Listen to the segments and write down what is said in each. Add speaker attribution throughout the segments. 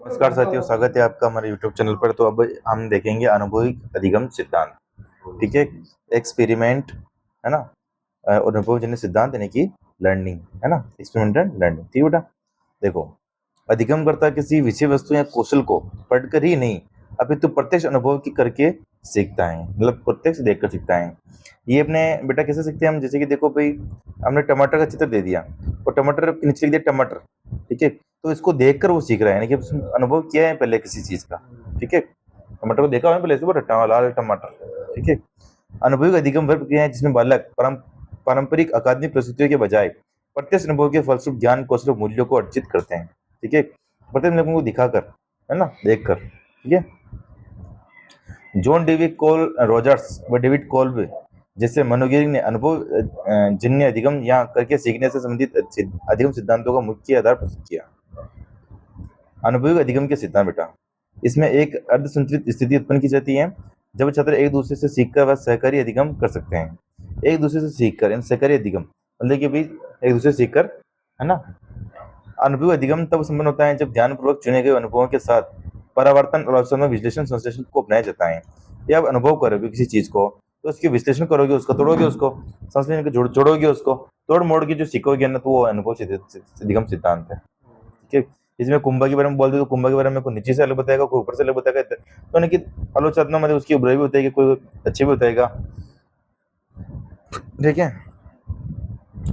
Speaker 1: नमस्कार साथियों, स्वागत है आपका हमारे यूट्यूब चैनल पर। तो अब हम देखेंगे अनुभविक अधिगम सिद्धांत। ठीक है, एक्सपेरिमेंट है ना, और अनुभवजन्य सिद्धांत यानी कि लर्निंग है ना, एक्सपेरिमेंट लर्निंग। ठीक है बेटा, देखो, अधिगम करता किसी विषय वस्तु या कौशल को पढ़कर ही नहीं अपितु प्रत्यक्ष अनुभव की करके सीखता है, मतलब प्रत्यक्ष देख कर सीखता है। ये अपने बेटा कैसे सीखते हैं हम, जैसे कि देखो भाई, हमने टमाटर का चित्र दे दिया और टमाटर के नीचे लिख दिया टमाटर। ठीक है, तो इसको देखकर वो सीख रहा है, यानी कि उसने अनुभव किया है पहले किसी चीज का। ठीक है, टमाटर को देखा हुआ है पहले, लाल टमाटर। ठीक है, अनुभविक अधिगम वह प्रक्रिया है जिसमें बालक पारंपरिक अकादमिक प्रस्तुतियों के बजाय प्रत्यक्ष अनुभव के फलस्वरूप ज्ञान कौशल और मूल्यों को अर्जित करते हैं। ठीक है, प्रत्यक्ष अनुभव को दिखाकर, है ना, देखकर। ठीक है, जॉन डेविड कोल रॉजर्स व डेविड कोल्ब जैसे मनोवैज्ञानिक ने अनुभव जन्य अधिगम या करके सीखने से संबंधित अधिगम सिद्धांतों का मुख्य आधार प्रस्तुत किया। अनुभविक अधिगम के सिद्धांत बेटा, इसमें एक अर्धसंतुलित स्थिति उत्पन्न की जाती है जब छात्र एक दूसरे से सीखकर व सहकारी अधिगम कर सकते हैं। एक दूसरे से सीखकर इन सहकारी अधिगम मतलब कि भी एक दूसरे से सीखकर, है ना। अनुभव अधिगम तब संपन्न होता है जब ध्यानपूर्वक चुने गए अनुभवों के साथ परावर्तन और आलोचनात्मक विश्लेषण संश्लेषण को अपनाया जाता है। ये आप अनुभव करोगे किसी चीज को, तो उसकी विश्लेषण करोगे, उसको तोड़ोगे, उसको संश्लेषण के जोड़ोगे, उसको तोड़ मोड़ के जो सीखोगे ना, तो वो अनुभव अधिगम सिद्धांत है। ठीक है, इसमें कुंभा के बारे में बोल दो तो कुंभा के बारे में कोई नीचे से अलग बताएगा, कोई ऊपर से अलग बताएगा, तो यानी कि आलोचना मतलब उसकी बुराई भी बताएगी, कोई अच्छी भी बताएगा। ठीक है,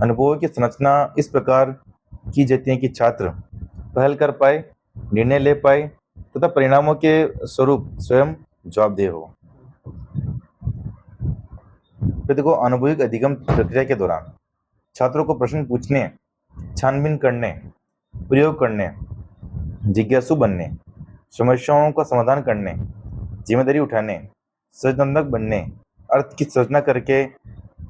Speaker 1: अनुभव की संरचना इस प्रकार की जाती है कि छात्र पहल कर पाए, निर्णय ले पाए तथा परिणामों के स्वरूप स्वयं जवाबदेह हो। फिर देखो, अनुभविक अधिगम प्रक्रिया के दौरान छात्रों को प्रश्न पूछने, छानबीन करने, प्रयोग करने, जिज्ञासु बनने, समस्याओं का समाधान करने, जिम्मेदारी उठाने, सृजनात्मक बनने, अर्थ की सृजना करके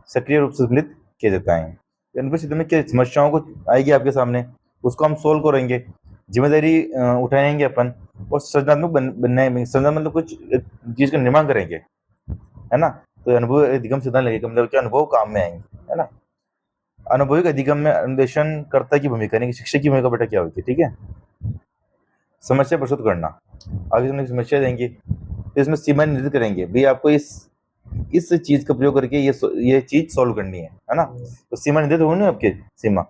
Speaker 1: सक्रिय रूप से सम्मिलित किया जाता है। यूनिवर्सिटी में क्या समस्याओं को आएगी आपके सामने, उसको हम सोल्व करेंगे, जिम्मेदारी उठाएंगे अपन, और सृजनात्मक बनने में सृजनात्मक मतलब कुछ चीज का निर्माण करेंगे, है ना। तो अनुभव अधिगम सिद्धांत लगेगा, मतलब कि अनुभव काम में आएंगे, है ना। अनुभविक अधिगम में अन्वेषणकर्ता की भूमिका यानी कि शिक्षक की भूमिका बेटा क्या होगी। ठीक है, समस्या प्रस्तुत करना, आगे हमने समस्या देंगे तो इसमें सीमा निर्धारित करेंगे, भाई आपको इस चीज का प्रयोग करके ये चीज सॉल्व करनी है ना। तो सीमा निर्धारित होगी ना आपके सीमा।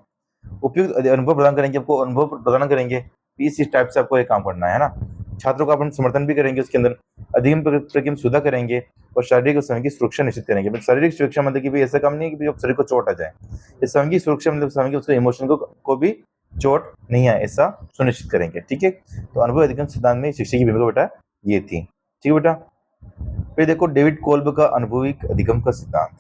Speaker 1: उपयुक्त अनुभव प्रदान करेंगे, आपको अनुभव प्रदान करेंगे, इस टाइप से आपको ये काम करना है ना। छात्रों का अपन समर्थन भी करेंगे, उसके अंदर अधिगम प्रक्रिया में सुधार करेंगे और शारीरिक और सामूहिक सुरक्षा निश्चित करेंगे। मतलब शारीरिक सुरक्षा मतलब कि भाई ऐसा काम नहीं है कि शरीर को चोट आ जाए, ये सामूहिक सुरक्षा मतलब सामूहिक उसके इमोशन को भी चोट नहीं आए, ऐसा सुनिश्चित करेंगे। ठीक है, तो अनुभव अधिगम सिद्धांत में शिक्षक की भूमिका बेटा ये थी। ठीक है बेटा, फिर देखो डेविड कोल्ब का अनुभविक अधिगम का सिद्धांत।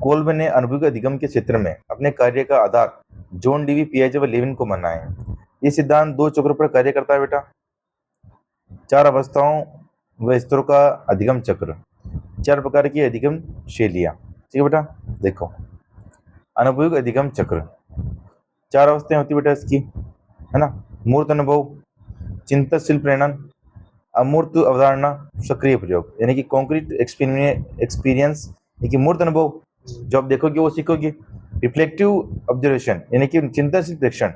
Speaker 1: कोल्ब ने अनुभविक अधिगम के क्षेत्र में अपने कार्य का आधार जॉन डीवी पियाजे व लेविन को माना है। ये सिद्धांत दो चक्रों पर कार्य करता है बेटा, चार अवस्थाओं व स्तरों का अधिगम चक्र, चार प्रकार की अधिगम शैलियां। ठीक है बेटा, देखो, अनुभविक अधिगम चक्र चार अवस्थाएं होती बेटा इसकी, है ना। मूर्त अनुभव, चिंतनशील प्रेरणा, अमूर्त अवधारणा, सक्रिय प्रयोग, यानी कि कॉन्क्रीट एक्सपीरियंस, यानी कि मूर्त अनुभव जो आप देखोगे वो सीखोगे। रिफ्लेक्टिव ऑब्जर्वेशन यानी कि चिंतनशील प्रेक्षण,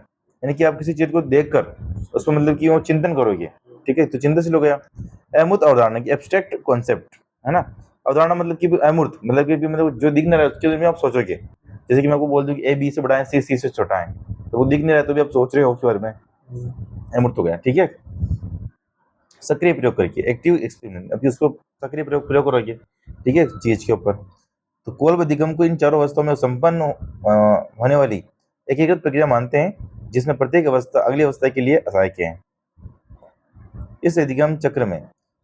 Speaker 1: यानी कि आप किसी चीज को देखकर उसको मतलब कि वो चिंतन करोगे। ठीक है, तो चिंतनशील हो गया। अमूर्त अवधारणा की एब्स्ट्रैक्ट कॉन्सेप्ट, है ना। अवधारणा मतलब कि अमूर्त मतलब कि मतलब जो दिख नहीं रहा है उसके में आप सोचोगे। जैसे कि मैं आपको बोल दूं कि ए बी से बड़ा है, सी से छोटा है, तो वो दिख नहीं रहा है तो भी आप सोच रहे हो उसके बारे में, अमूर्त हो गया। ठीक है, सक्रिय प्रयोग करके एक्टिव एक्सपेरिमेंट, अभी उसको सक्रिय प्रयोग करोगे, ठीक है, चीज के ऊपर। तो कोल्ब अधिगम को इन चारों अवस्थाओं में संपन्न होने वाली एकीकृत प्रक्रिया मानते हैं, जिसमें प्रत्येक अवस्था अगली अवस्था के लिए सहायक है। इस अधिगम चक्र में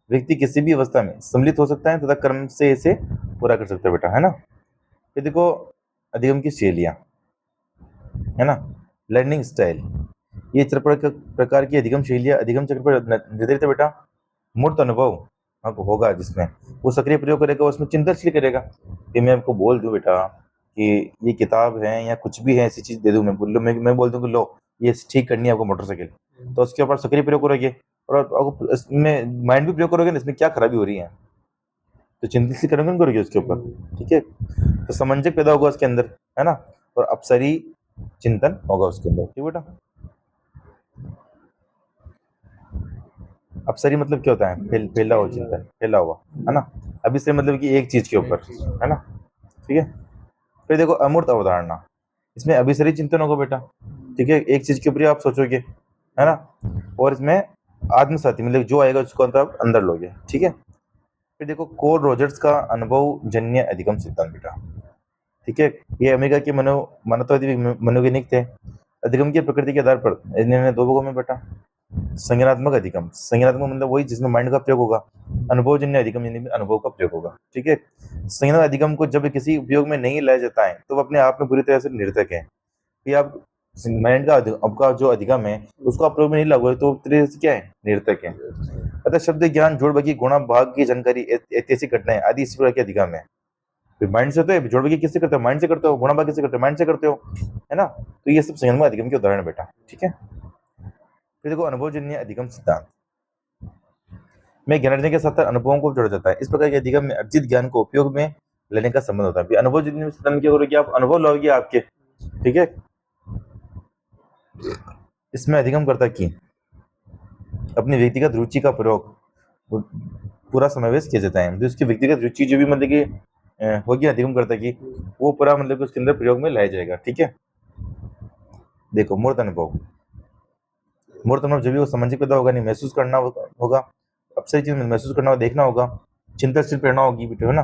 Speaker 1: व्यक्ति किसी भी अवस्था में सम्मिलित हो सकता है तथा क्रम से इसे पूरा कर सकता है बेटा, है ना। फिर देखो, अधिगम की शैलियां, है ना, लर्निंग स्टाइल। ये चार प्रकार की अधिगम शैलियां अधिगम चक्र पर निर्धारित है बेटा। मूर्त अनुभव आपको होगा जिसमें वो सक्रिय प्रयोग करेगा, उसमें चिंतनशील करेगा कि मैं आपको बोल दूं बेटा कि ये किताब है या कुछ भी है, ऐसी चीज दे दूं, मैं बोल दूं कि लो ये ठीक करनी है आपको मोटरसाइकिल, तो उसके ऊपर सक्रिय प्रयोग करोगे और आपको इसमें माइंड भी प्रयोग करोगे ना, इसमें क्या खराबी हो रही है, तो चिंतनशील करोगे ना, करोगे उसके ऊपर। ठीक है, तो समंजक पैदा होगा उसके अंदर, है ना, और अपसरी चिंतन होगा उसके अंदर। ठीक बेटा, अपसरी मतलब क्या होता है? फैला हुआ चिंतन, फैला हुआ, है ना। अभिसरी मतलब कि एक चीज के ऊपर, है ना, ठीक है। फिर देखो अमूर्त अवधारणा, इसमें अभिसरी चिंतन होगा बेटा, ठीक है, एक चीज के ऊपर ही आप सोचोगे, है ना। और इसमें आत्मसाती मतलब जो आएगा उसको आप अंदर लोगे, ठीक है। फिर देखो कोल रोजर्स का अनुभव जन्य अधिगम सिद्धांत बेटा, ठीक है। ये अमेरिका के मानवतावादी मनोवैज्ञानिक थे। अधिगम की प्रकृति के आधार पर इन्होंने दो भागों में बेटा, संज्ञानात्मक अधिगम, संज्ञानात्मक मतलब वही जिसमें माइंड का प्रयोग होगा, अनुभवजन्य अधिगम यानी अनुभव का प्रयोग होगा, ठीक है। संज्ञानात्मक अधिगम को जब किसी उपयोग में नहीं लाया जाता है तो वो अपने आप में पूरी तरह से निरर्थक है। कि आप माइंड का आपका जो अधिगम है उसको आप प्रयोग में नहीं लागू तो तरह से क्या है? निरर्थक है। अतः शब्द ज्ञान, जोड़ बगी, गुणा भाग की जानकारी, ऐतिहासिक घटनाएं आदि इस प्रकार के अधिगम है। फिर माइंड से तो है, जोड़ बगी किससे करते हो? माइंड से करते हो। गुणा भाग किससे करते हो? माइंड से करते हो, है ना। तो ये सब संज्ञानात्मक अधिगम के उदाहरण है बेटा, ठीक है। फिर देखो अनुभवजन्य अधिगम सिद्धांत में ज्ञानार्जन के साथ अनुभवों को जोड़ा जाता है। इस प्रकार के अधिगम में अर्जित ज्ञान को उपयोग में लेने का संबंध होता है। अनुभवजन्य सिद्धांत में क्या करोगे आप? अनुभव लोगे आपके, ठीक है। इसमें अधिगम करता कि अपनी व्यक्तिगत रुचि का प्रयोग पूरा समावेश किया जाता है। जो उसकी व्यक्तिगत रुचि जो भी मतलब कि होगी अधिगम करता कि वो पूरा मतलब कि उसके अंदर प्रयोग में लाया जाएगा, ठीक है। देखो मूर्त अनुभव, मूर्त अनुभव जब भी वो सामाजिक पैदा होगा, नहीं महसूस करना होगा, अब सही चीज महसूस करना होगा, देखना होगा, चिंताशील प्रेरणा होगी बेटे, है ना।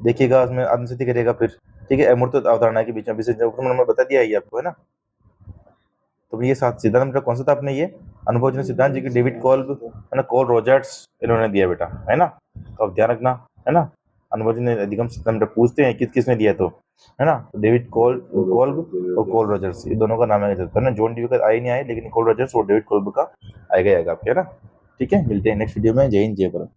Speaker 1: देखिएगा उसमें आत्मसिद्धि करेगा फिर, ठीक है। अमूर्त अवधारणा के बीच में विशेष नंबर बता दिया है आपको, है ना। तो ये सात सिद्धांत मतलब कौन सा था आपने? ये अनुभवजन्य सिद्धांत जो कि डेविड कोल्ब, है ना, कोल रॉजर्स इन्होंने दिया बेटा, है ना। तो अब ध्यान रखना, है ना। अनुभवजन्य अधिगम सिद्धांत पूछते हैं किस किसने दिया, तो है ना, तो डेविड कोल्ब और कोल रॉजर्स, ये दोनों का नाम आया जाता है ना। जॉन डीवी का आए नहीं आए, लेकिन कोल रॉजर्स और डेविड कोल्ब का आएगा आपके, है ना। ठीक है, मिलते हैं नेक्स्ट वीडियो में। जय हिंद, जय भारत।